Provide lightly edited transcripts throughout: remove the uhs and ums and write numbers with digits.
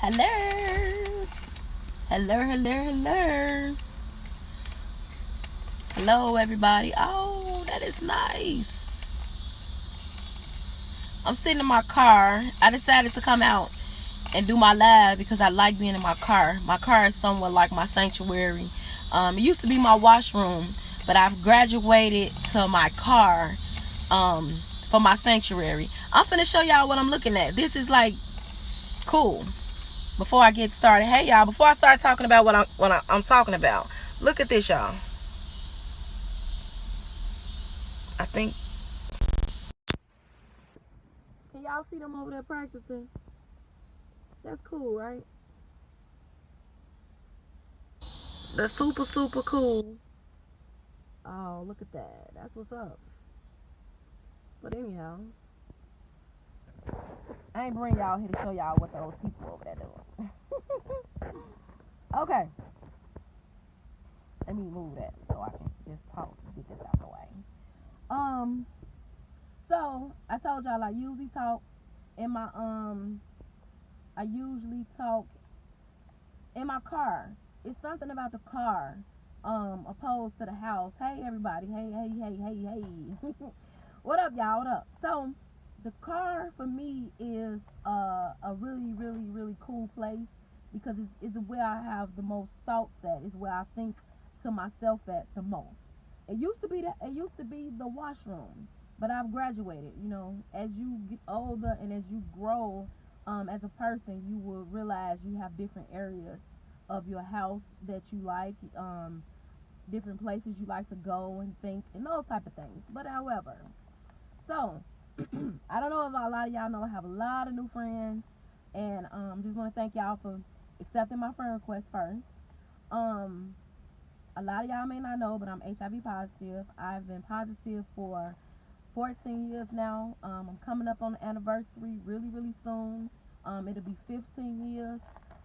Hello. Hello. Hello, everybody. Oh, that is nice. I'm sitting in my car. I decided to come out and do my live because I like being in my car. My car is somewhat like my sanctuary. It used to be my washroom, but I've graduated to my car for my sanctuary. I'm finna show y'all what I'm looking at. This is like cool. Before I get started, hey y'all, before I start talking about what I'm talking about, look at this, y'all. I think, can y'all see them over there practicing? That's cool, right? That's super cool. Oh, look at that. That's what's up. But anyhow, I ain't bring y'all here to show y'all what those people over there doing. Okay. Let me move that so I can just talk and get this out the way. So I told y'all I usually talk in my in my car. It's something about the car opposed to the house. Hey everybody. Hey. What up, y'all? What up? So the car for me is a really cool place because it's where I have the most thoughts at. It's where I think to myself at the most. It used to be the washroom, but I've graduated. You know, as you get older and as you grow as a person, you will realize you have different areas of your house that you like, different places you like to go and think, and those type of things. But however, so I don't know if a lot of y'all know I have a lot of new friends, and just want to thank y'all for accepting my friend request first. A lot of y'all may not know, but I'm HIV positive. I've been positive for 14 years now. I'm coming up on the anniversary really soon. It'll be 15 years.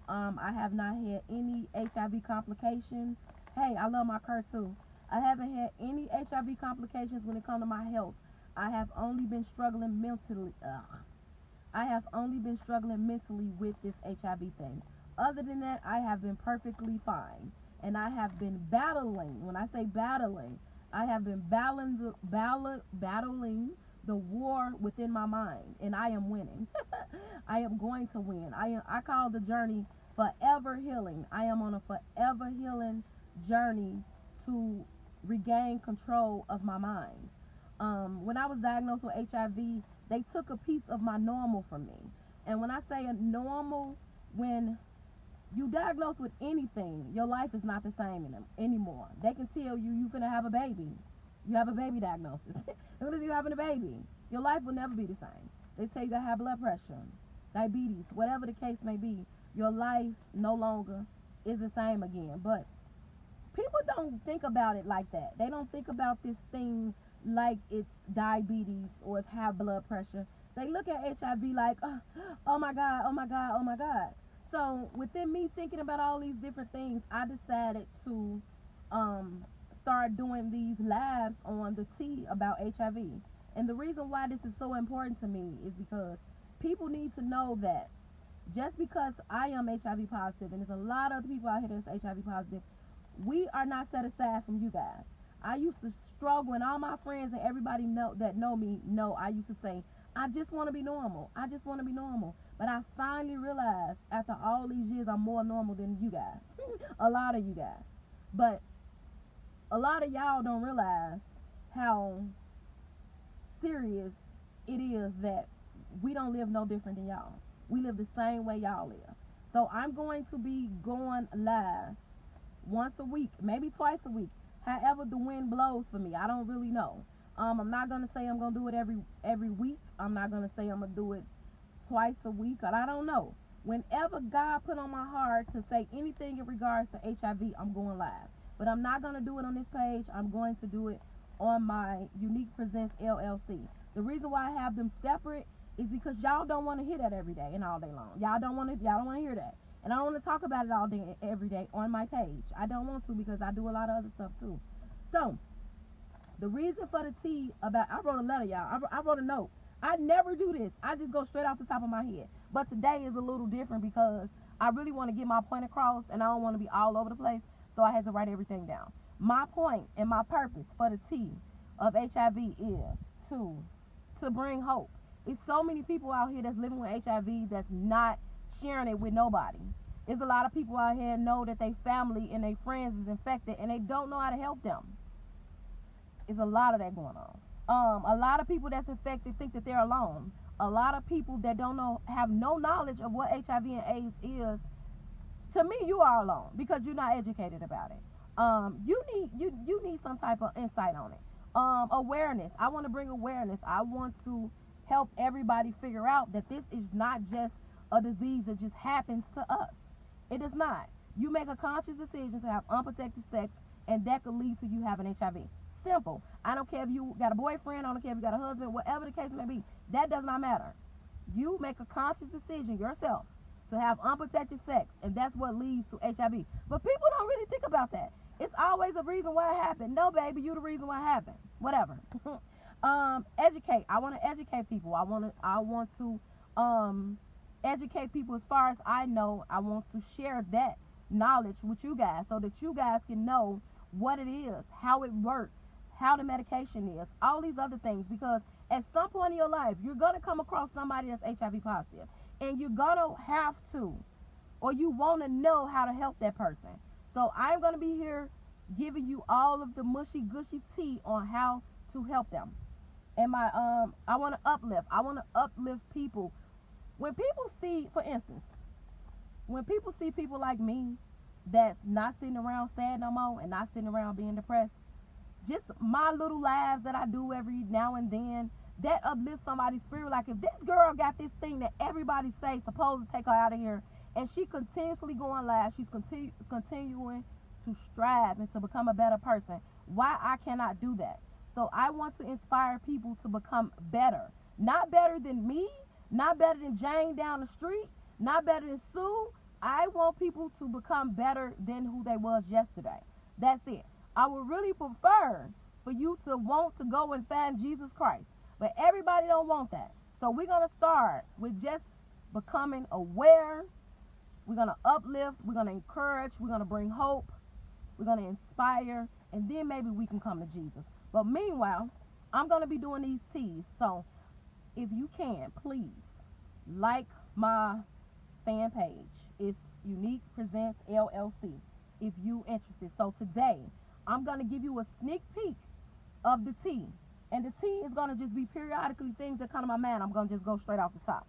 I have not had any HIV complications. Hey, I love my car too. I haven't had any HIV complications when it comes to my health. I have only been struggling mentally. With this HIV thing. Other than that, I have been perfectly fine. And I have been battling. When I say battling, I have been battling the war within my mind, and I am winning. I am going to win. I call the journey forever healing. I am on a forever healing journey to regain control of my mind. When I was diagnosed with HIV, they took a piece of my normal from me. And when I say a normal, when you diagnosed with anything, your life is not the same anymore. They can tell you finna have a baby. You have a baby diagnosis. As you having a baby, your life will never be the same. They tell you to have blood pressure, diabetes, whatever the case may be. Your life no longer is the same again. But people don't think about it like that. They don't think about this thing like it's diabetes or it's high blood pressure. They look at HIV like, oh my God. So within me thinking about all these different things, I decided to start doing these labs on the Tea About HIV. And the reason why this is so important to me is because people need to know that just because I am HIV positive, and there's a lot of other people out here that's HIV positive, we are not set aside from you guys. I used to struggle, and all my friends and everybody that know me know I used to say, I just want to be normal. But I finally realized after all these years, I'm more normal than you guys. A lot of you guys. But a lot of y'all don't realize how serious it is that we don't live no different than y'all. We live the same way y'all live. So I'm going to be going live once a week, maybe twice a week, however the wind blows for me. I don't really know. I'm not gonna say I'm gonna do it every week. I'm not gonna say I'm gonna do it twice a week, or I don't know. Whenever God put on my heart to say anything in regards to HIV, I'm going live. But I'm not gonna do it on this page. I'm going to do it on my Unique Presents LLC. The reason why I have them separate is because y'all don't want to hear that every day and all day long. Y'all don't want to hear that. And I don't want to talk about it all day, every day on my page. I don't want to because I do a lot of other stuff too. So, the reason for the Tea About, I wrote a letter, y'all. I wrote a note. I never do this. I just go straight off the top of my head. But today is a little different because I really want to get my point across, and I don't want to be all over the place, so I had to write everything down. My point and my purpose for the Tea of HIV is to bring hope. It's so many people out here that's living with HIV that's not sharing it with nobody. There's a lot of people out here know that their family and their friends is infected, and they don't know how to help them. There's a lot of that going on. A lot of people that's infected think that they're alone. A lot of people that don't know, have no knowledge of what HIV and AIDS is. To me, you are alone because you're not educated about it. You need some type of insight on it. Awareness. I want to bring awareness. I want to help everybody figure out that this is not just a disease that just happens to us. It is not. You make a conscious decision to have unprotected sex, and that could lead to you having HIV. Simple. I don't care if you got a boyfriend, I don't care if you got a husband, whatever the case may be. That does not matter. You make a conscious decision yourself to have unprotected sex, and that's what leads to HIV. But people don't really think about that. It's always a reason why it happened. No, baby, you the reason why it happened. Whatever. Educate. I want to educate people. I want to educate people as far as I know. I want to share that knowledge with you guys so that you guys can know what it is, how it works, how the medication is, all these other things, because at some point in your life, you're going to come across somebody that's HIV positive, and you're going to have to, or you want to know how to help that person. So I'm going to be here giving you all of the mushy gushy tea on how to help them. And I want to uplift. I want to uplift people. When people see, for instance, when people see people like me that's not sitting around sad no more and not sitting around being depressed, just my little lives that I do every now and then, that uplifts somebody's spirit. Like if this girl got this thing that everybody say supposed to take her out of here, and she continuously going live, she's continuing to strive and to become a better person. Why I cannot do that? So I want to inspire people to become better. Not better than me, not better than Jane down the street, not better than Sue. I want people to become better than who they was yesterday. That's it. I would really prefer for you to want to go and find Jesus Christ. But everybody don't want that. So we're going to start with just becoming aware. We're going to uplift. We're going to encourage. We're going to bring hope. We're going to inspire. And then maybe we can come to Jesus. But meanwhile, I'm going to be doing these teas. So if you can, please like my fan page. It's Unique Presents LLC if you interested. So today, I'm going to give you a sneak peek of the tea. And the tea is going to just be periodically things that come to my mind. I'm going to just go straight off the top.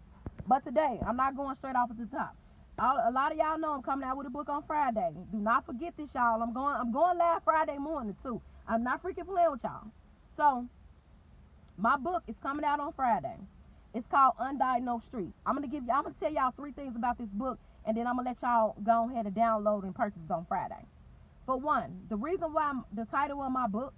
But today, I'm not going straight off at the top. A lot of y'all know I'm coming out with a book on Friday. Do not forget this, y'all. I'm going live Friday morning, too. I'm not freaking playing with y'all. So, my book is coming out on Friday. It's called Undiagnosed Streets. I'm gonna tell y'all 3 things about this book, and then I'm gonna let y'all go ahead and download and purchase it on Friday. For one, the reason why the title of my book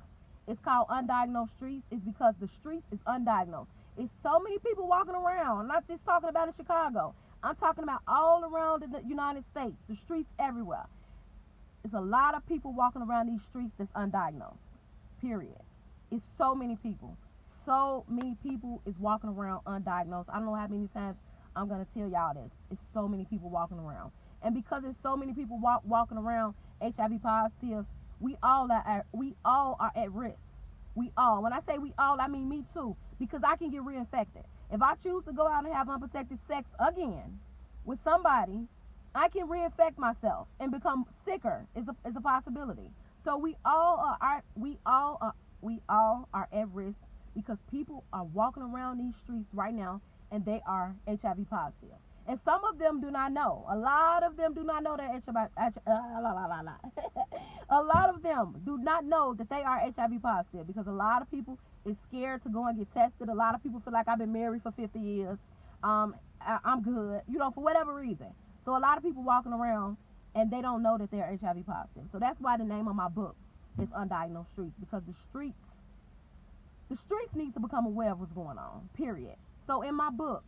is called Undiagnosed Streets is because the streets is undiagnosed. It's so many people walking around. I'm not just talking about in Chicago. I'm talking about all around the United States, the streets everywhere. It's a lot of people walking around these streets that's undiagnosed, period. It's so many people. So many people is walking around undiagnosed. I don't know how many times I'm going to tell y'all this. It's so many people walking around. And because there's so many people walking around HIV positive, we all are at risk. We all. When I say we all, I mean me too. Because I can get reinfected. If I choose to go out and have unprotected sex again with somebody, I can reinfect myself and become sicker. Is a possibility. So we all are at risk because people are walking around these streets right now and they are HIV positive. And some of them do not know. A lot of them do not know they're A lot of them do not know that they are HIV positive because a lot of people is scared to go and get tested. A lot of people feel like I've been married for 50 years. I'm good, for whatever reason. So a lot of people walking around and they don't know that they're HIV positive. So that's why the name of my book is Undiagnosed Streets, because the streets need to become aware of what's going on, period. So in my book,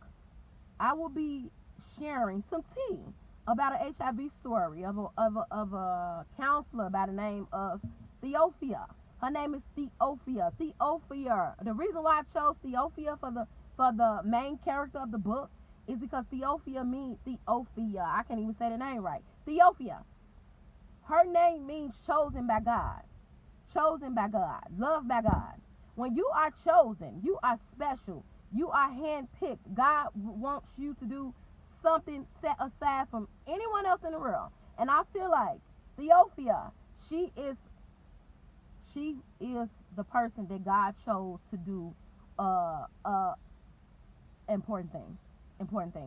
I will be sharing some tea about an HIV story of a counselor by the name of Theophia. Her name is Theophia. Theophia. The reason why I chose Theophia for the main character of the book is because Theophia means Theophia. I can't even say the name right. Theophia. Her name means chosen by God. Chosen by God. Loved by God. When you are chosen, you are special. You are handpicked. God wants you to do something set aside from anyone else in the world. And I feel like Theophia, she is the person that God chose to do important thing,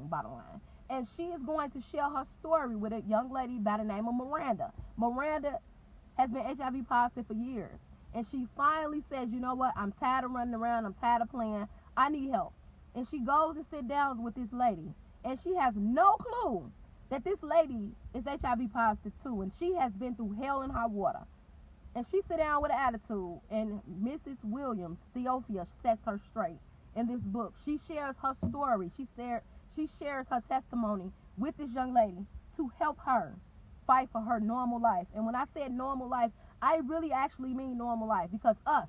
bottom line. And she is going to share her story with a young lady by the name of Miranda. Miranda has been HIV positive for years. And she finally says, you know what, I'm tired of running around, I'm tired of playing, I need help. And she goes and sits down with this lady. And she has no clue that this lady is HIV positive too. And she has been through hell and high water. And she sit down with an attitude. And Mrs. Williams, Theophia, sets her straight in this book. She shares her story. She shares her testimony with this young lady to help her fight for her normal life. And when I said normal life, I really actually mean normal life, because us,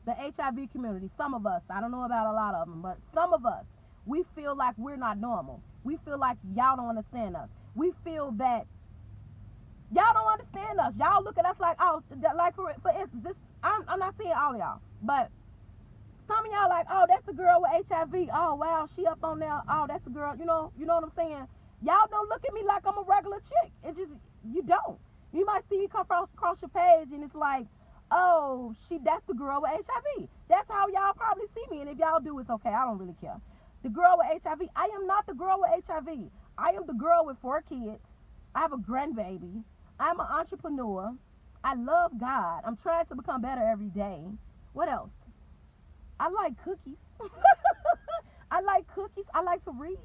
the HIV community, some of us, I don't know about a lot of them, but some of us, we feel like we're not normal. We feel like y'all don't understand us. We feel that y'all don't understand us. Y'all look at us like, oh, like for instance, this, I'm not saying all of y'all, but some of y'all like, oh, that's the girl with HIV. Oh, wow, she up on there. Oh, that's the girl. You know what I'm saying? Y'all don't look at me like I'm a regular chick. It just, you don't. You might see me come across your page and it's like, oh, that's the girl with HIV. That's how y'all probably see me. And if y'all do, it's okay. I don't really care. The girl with HIV. I am not the girl with HIV. I am the girl with 4 kids. I have a grandbaby. I'm an entrepreneur. I love God. I'm trying to become better every day. What else? I like cookies. I like cookies. I like to read.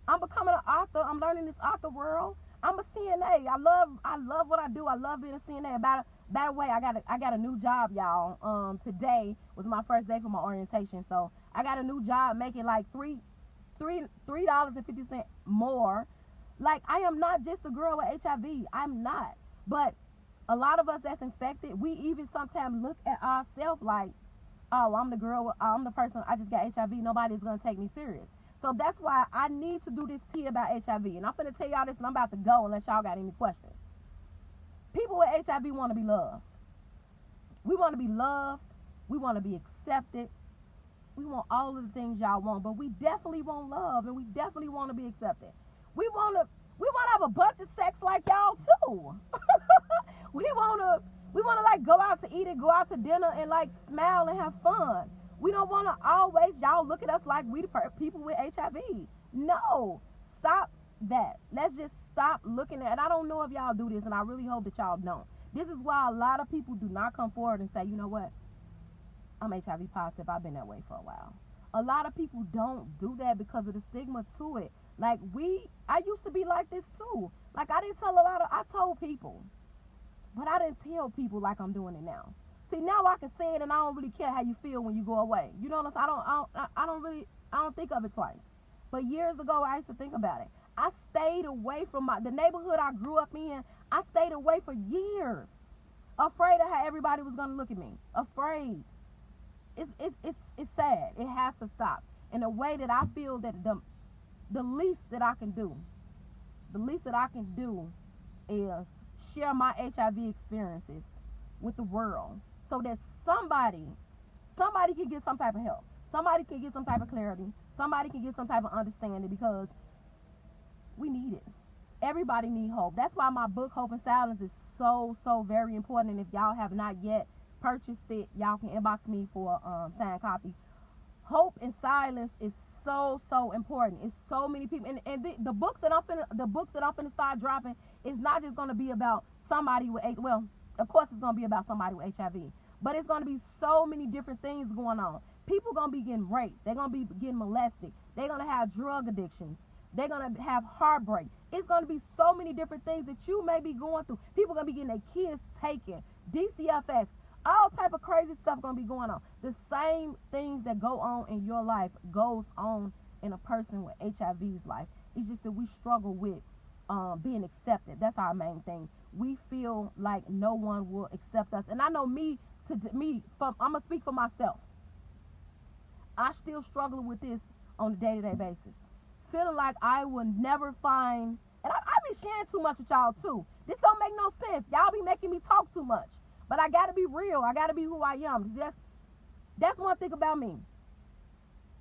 I'm becoming an author. I'm learning this author world. I'm a CNA. I love what I do. I love being a CNA. By the way, I got a new job, y'all. Today was my first day for my orientation, so I got a new job making like $3.50 more. Like, I am not just a girl with HIV. I'm not. But a lot of us that's infected, we even sometimes look at ourselves like, oh, I'm the person, I just got HIV. Nobody's going to take me serious. So that's why I need to do this tea about HIV. And I'm going to tell y'all this, and I'm about to go unless y'all got any questions. People with HIV want to be loved. We want to be loved. We want to be accepted. We want all of the things y'all want, but we definitely want love, and we definitely want to be accepted. We want to have a bunch of sex like y'all too. we want to like go out to eat and go out to dinner and like smile and have fun. We don't want to always, y'all look at us like we the people with HIV. No, stop that. Let's just stop looking at, and I don't know if y'all do this, and I really hope that y'all don't. This is why a lot of people do not come forward and say, you know what, I'm HIV positive. I've been that way for a while. A lot of people don't do that because of the stigma to it. Like I used to be like this too. Like I told people, but I didn't tell people like I'm doing it now. See, now I can say it and I don't really care how you feel when you go away. You know what I'm saying? I don't think of it twice. But years ago, I used to think about it. I stayed away from the neighborhood I grew up in. I stayed away for years, afraid of how everybody was going to look at me. Afraid. It's sad. It has to stop. In a way that I feel that the least that I can do is share my HIV experiences with the world, so that somebody can get some type of help. Somebody can get some type of clarity. Somebody can get some type of understanding, because we need it. Everybody need hope. That's why my book, Hope in Silence, is so very important. And if y'all have not yet purchased it, y'all can inbox me for a signed copy. Hope in Silence is so important. It's so many people, and the books that I'm finna start dropping is not just gonna be about somebody with HIV. Well, of course it's gonna be about somebody with HIV, but it's gonna be so many different things going on. People gonna be getting raped. They're gonna be getting molested. They're gonna have drug addictions. They're gonna have heartbreak. It's gonna be so many different things that you may be going through. People gonna be getting their kids taken, DCFS, all type of crazy stuff gonna be going on. The same things that go on in your life goes on in a person with HIV's life. It's just that we struggle with being accepted. That's our main thing. We feel like no one will accept us. And I know I'm gonna speak for myself. I still struggle with this on a day-to-day basis. feeling like I will never find, and I be sharing too much with y'all too. This don't make no sense. Y'all be making me talk too much. But I gotta be real. I gotta be who I am. That's one thing about me.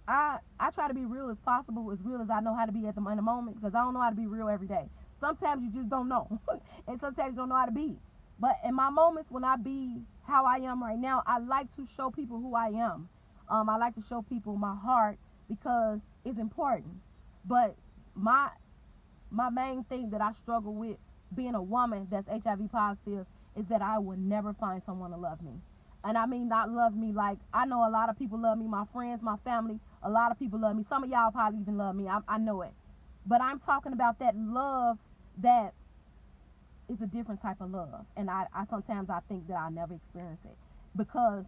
I try to be real as possible, as real as I know how to be in the moment, because I don't know how to be real every day. Sometimes you just don't know, and sometimes you don't know how to be. But in my moments when I be how I am right now, I like to show people who I am. I like to show people my heart because it's important. But my main thing that I struggle with being a woman that's HIV positive is that I will never find someone to love me. And I mean not love me like, I know a lot of people love me, my friends, my family, a lot of people love me. Some of y'all probably even love me, I know it. But I'm talking about that love that is a different type of love. And I sometimes I think that I'll never experience it because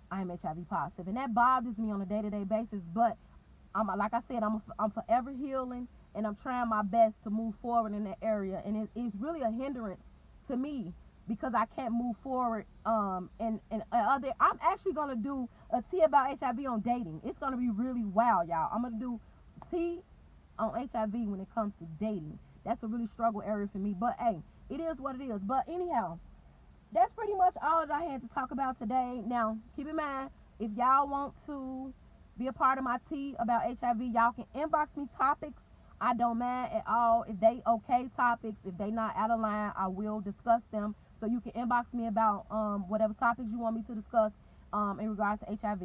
I'm HIV positive. And that bothers me on a day-to-day basis. But like I said, I'm forever healing, and I'm trying my best to move forward in that area. And it's really a hindrance to me because I can't move forward. I'm actually going to do a Tea About HIV on dating. It's going to be really wild, y'all. I'm going to do Tea on HIV when it comes to dating. That's a really struggle area for me. But, hey, it is what it is. But, anyhow, that's pretty much all that I had to talk about today. Now, keep in mind, if y'all want to be a part of my Tea About HIV, y'all can inbox me topics. I don't mind at all. If they okay topics, if they not out of line, I will discuss them. So you can inbox me about whatever topics you want me to discuss in regards to HIV.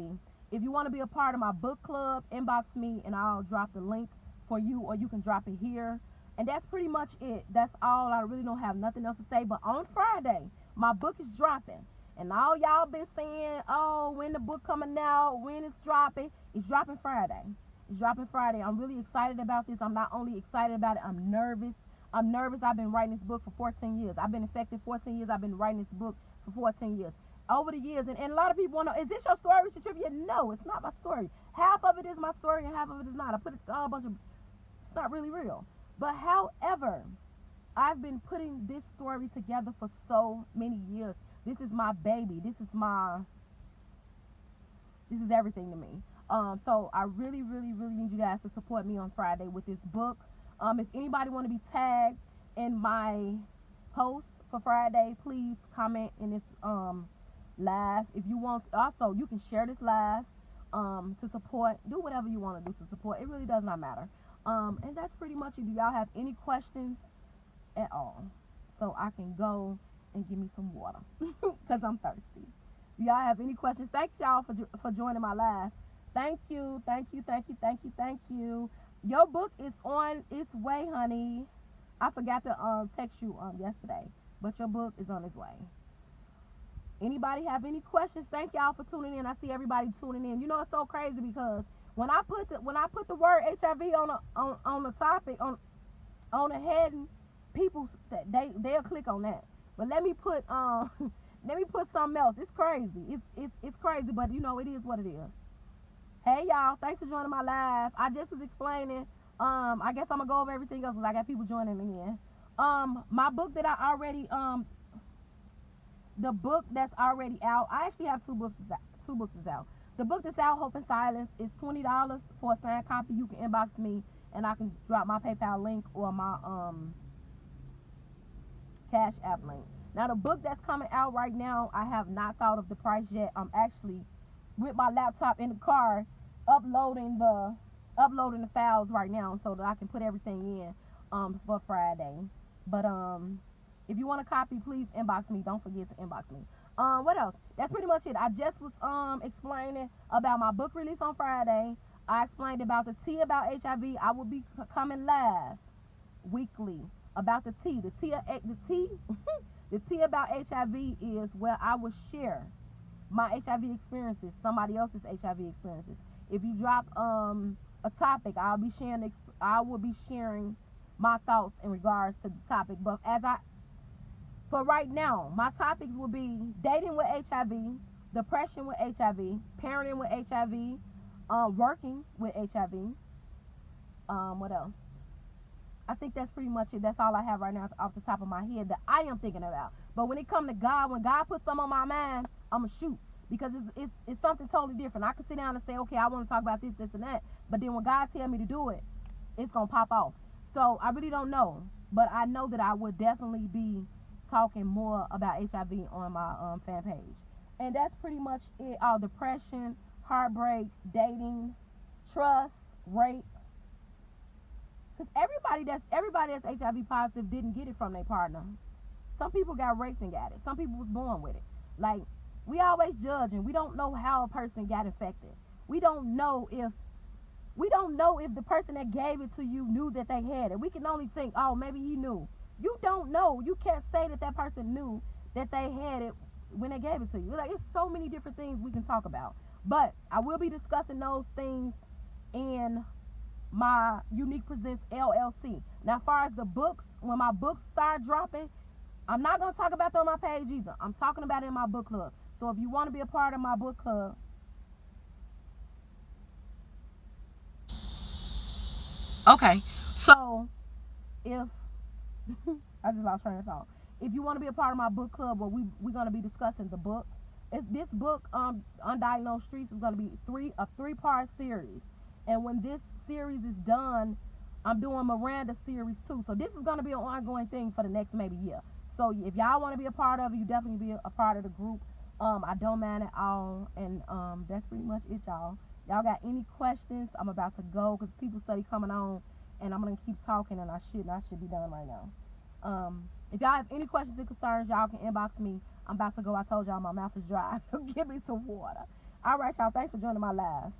If you want to be a part of my book club, inbox me and I'll drop the link for you, or you can drop it here. And that's pretty much it. That's all. I really don't have nothing else to say. But on Friday, my book is dropping. And all y'all been saying, oh, when the book coming out, when it's dropping Friday. It's dropping Friday. I'm really excited about this. I'm not only excited about it, I'm nervous. I've been writing this book for 14 years. I've been infected 14 years. I've been writing this book for 14 years. Over the years, and a lot of people want to know, is this your story, Richard Trivia? No, it's not my story. Half of it is my story and half of it is not. I put it all a bunch of, it's not really real. But however, I've been putting this story together for so many years. This is my baby. This is everything to me. So I really, really, really need you guys to support me on Friday with this book. If anybody want to be tagged in my post for Friday, please comment in this live. If you want, also you can share this live to support. Do whatever you want to do to support. It really does not matter. And that's pretty much it. Do y'all have any questions at all? So I can go and give me some water because I'm thirsty. Do y'all have any questions? Thank y'all for joining my live. Thank you. Your book is on its way, honey. I forgot to text you yesterday, but your book is on its way. Anybody have any questions? Thank y'all for tuning in. I see everybody tuning in. You know, it's so crazy because when I put the word HIV on the topic on the heading, people they'll click on that. But let me put something else. It's crazy. It's crazy, but you know, it is what it is. Hey y'all, thanks for joining my live. I just was explaining. I guess I'm gonna go over everything else because I got people joining me in. My book that I already the book that's already out. I actually have two books is out. The book that's out, Hope and Silence, is $20 for a signed copy. You can inbox me and I can drop my PayPal link or my Cash App link. Now the book that's coming out right now, I have not thought of the price yet. I'm actually with my laptop in the car uploading the files right now so that I can put everything in for Friday. But if you want a copy, please inbox me. Don't forget to inbox me. What else? That's pretty much it. I just was explaining about my book release on Friday. I explained about the Tea About HIV. I will be coming live weekly about the tea. The Tea About HIV is where I will share my HIV experiences, somebody else's HIV experiences. If you drop a topic, I will be sharing my thoughts in regards to the topic. But for right now, my topics will be dating with HIV, depression with HIV, parenting with HIV, working with HIV. What else? I think that's pretty much it. That's all I have right now off the top of my head that I am thinking about. But when it comes to God, when God puts something on my mind, I'm going to shoot. Because it's something totally different. I can sit down and say, okay, I want to talk about this, and that. But then when God tells me to do it, it's gonna pop off. So I really don't know, but I know that I would definitely be talking more about HIV on my fan page. And that's pretty much it. All depression, heartbreak, dating, trust, rape. Because everybody that's HIV positive didn't get it from their partner. Some people got raped and got it. Some people was born with it. Like, we always judge and we don't know how a person got infected. We don't know if the person that gave it to you knew that they had it. We can only think, oh, maybe he knew. You don't know. You can't say that person knew that they had it when they gave it to you. Like, it's so many different things we can talk about. But I will be discussing those things in my Unique Presents LLC. Now, as far as the books, when my books start dropping, I'm not going to talk about them on my page either. I'm talking about it in my book club. So if you want to be a part of my book club, okay. So if I just lost train of thought. If you want to be a part of my book club, where we're going to be discussing the book. This book, Undiagnosed Streets, is going to be a three-part series. And when this series is done, I'm doing Miranda series too. So this is going to be an ongoing thing for the next maybe year. So if y'all want to be a part of it, you definitely be a part of the group. I don't mind at all. And that's pretty much it, y'all. Y'all got any questions? I'm about to go because people study coming on. And I'm going to keep talking, and I should be done right now. If y'all have any questions and concerns, y'all can inbox me. I'm about to go. I told y'all my mouth is dry. Give me some water. All right, y'all. Thanks for joining my live.